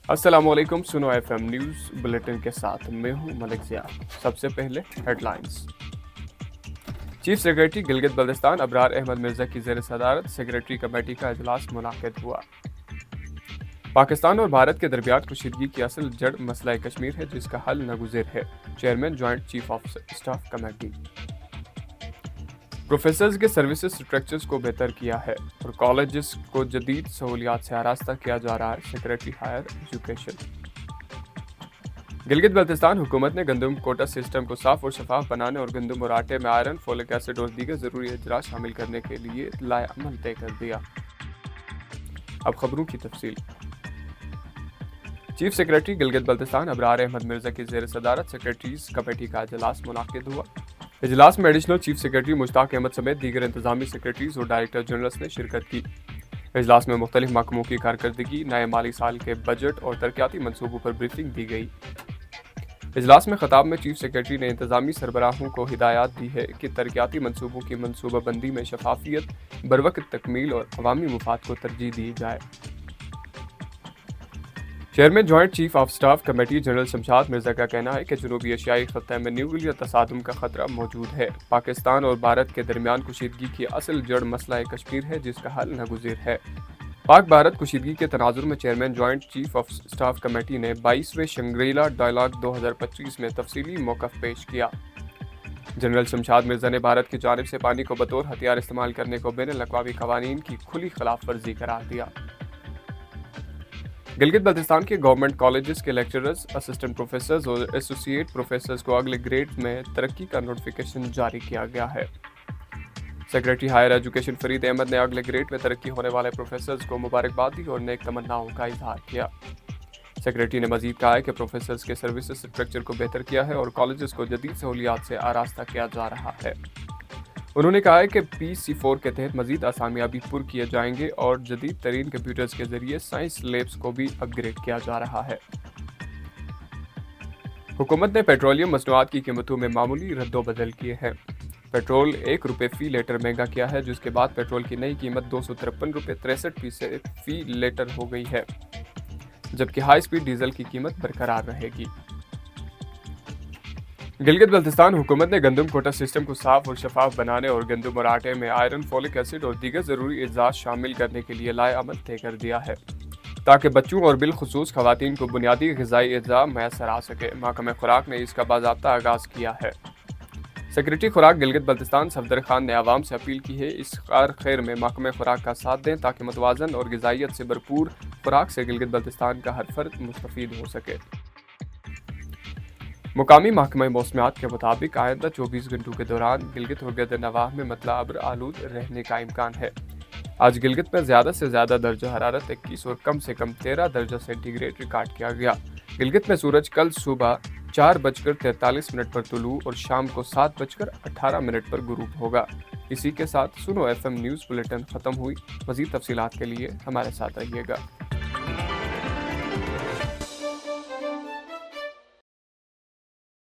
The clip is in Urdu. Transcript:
السلام علیکم، سنو ایف ایم نیوز بلیٹن کے ساتھ میں ہوں ملک ضیاء۔ سب سے پہلے headlines. Chief secretary Gilgit Baltistan Abrar Ahmed Mirza کی زیر صدارت سیکرٹری کمیٹی کا اجلاس منعقد ہوا۔ پاکستان اور بھارت کے درمیان کشیدگی کی اصل جڑ مسئلہ کشمیر ہے، جس کا حل ناگزیر ہے، chairman joint chief of staff committee. Professors کے سروسز اسٹرکچرز کو بہتر کیا ہے اور کالجز کو جدید سہولیات سے آراستہ کیا جا رہا ہے، secretary higher education. Gilgit Baltistan حکومت نے گندم کوٹا سسٹم کو صاف اور شفاف بنانے اور گندم اور آٹے میں آئرن، فولک ایسڈ اور دیگر ضروری اجزاء شامل کرنے کے لیے لائحہ عمل طے کر دیا۔ اب خبروں کی تفصیل۔ چیف سیکرٹری گلگت بلتستان ابرار احمد مرزا کی زیر صدارت سیکرٹریز کمیٹی کا اجلاس منعقد ہوا۔ اجلاس میں ایڈیشنل چیف سیکرٹری مشتاق احمد سمیت دیگر انتظامی سیکرٹریز اور ڈائریکٹر جنرلز نے شرکت کی۔ اجلاس میں مختلف محکموں کی کارکردگی، نئے مالی سال کے بجٹ اور ترقیاتی منصوبوں پر بریفنگ دی گئی۔ اجلاس میں خطاب میں چیف سیکرٹری نے انتظامی سربراہوں کو ہدایات دی ہے کہ ترقیاتی منصوبوں کی منصوبہ بندی میں شفافیت، بروقت تکمیل اور عوامی مفاد کو ترجیح دی جائے۔ Chairman joint chief of staff committee general Shamshad Mirza کا کہنا ہے کہ جنوبی ایشیائی خطہ میں نیوکلیئر تصادم کا خطرہ موجود ہے۔ پاکستان اور بھارت کے درمیان کشیدگی کی اصل جڑ مسئلہ کشمیر ہے، جس کا حل ناگزیر ہے۔ پاک بھارت کشیدگی کے تناظر میں chairman joint chief of staff committee نے 22ویں شنگری-لا ڈائیلاگ 2025 میں تفصیلی موقف پیش کیا۔ جنرل شمشاد مرزا نے بھارت کی جانب سے پانی کو بطور ہتھیار استعمال کرنے کو بین الاقوامی قوانین کی کھلی خلاف ورزی قرار دیا۔ گلگت بلتستان کے گورنمنٹ کالجز کے لیکچررز، اسسٹنٹ پروفیسرز اور ایسوسی ایٹ پروفیسرز کو اگلے گریڈ میں ترقی کا نوٹیفیکیشن جاری کیا گیا ہے۔ Secretary higher education Farid Ahmed نے اگلے گریڈ میں ترقی ہونے والے پروفیسرز کو مبارکباد دی اور نیک تمناؤں کا اظہار کیا۔ سیکرٹری نے مزید کہا ہے کہ پروفیسرز کے سروسز اسٹرکچر کو بہتر کیا ہے اور کالجز کو جدید سہولیات سے آراستہ کیا جا رہا ہے۔ انہوں نے کہا ہے کہ PC4 کے تحت مزید اسامیاں بھی پر کیے جائیں گے اور جدید ترین کمپیوٹرز کے ذریعے سائنس لیبس کو بھی اپ گریڈ کیا جا رہا ہے۔ حکومت نے پیٹرولیم مصنوعات کی قیمتوں میں معمولی رد و بدل کیے ہیں۔ پیٹرول ₹1 فی لیٹر مہنگا کیا ہے، جس کے بعد پیٹرول کی نئی قیمت ₹253.63 فی لیٹر ہو گئی ہے، جبکہ ہائی سپیڈ ڈیزل کی قیمت برقرار رہے گی۔ گلگت بلتستان حکومت نے گندم کوٹا سسٹم کو صاف اور شفاف بنانے اور گندم اور آٹے میں آئرن، فولک ایسڈ اور دیگر ضروری اجزاء شامل کرنے کے لیے لائحہ عمل طے کر دیا ہے، تاکہ بچوں اور بالخصوص خواتین کو بنیادی غذائی اجزاء میسر آ سکے۔ محکمہ خوراک نے اس کا باضابطہ آغاز کیا ہے۔ سیکرٹری خوراک گلگت بلتستان صفدر خان نے عوام سے اپیل کی ہے اس خیر میں محکمہ خوراک کا ساتھ دیں تاکہ متوازن اور غذائیت سے بھرپور خوراک سے گلگت بلتستان کا ہر فرد مستفید ہو سکے۔ مقامی محکمہ موسمیات کے مطابق آئندہ 24 گھنٹوں کے دوران گلگت اور گردن نواح میں مطلع ابر آلود رہنے کا امکان ہے۔ آج گلگت میں زیادہ سے زیادہ درجہ حرارت 21 اور کم سے کم 13 درجہ سینٹی گریڈ ریکارڈ کیا گیا۔ گلگت میں سورج کل صبح 4:43 پر طلوع اور شام کو 7:18 پر غروب ہوگا۔ اسی کے ساتھ سنو ایف ایم نیوز بلیٹن ختم ہوئی۔ مزید تفصیلات کے لیے ہمارے ساتھ رہیے گا۔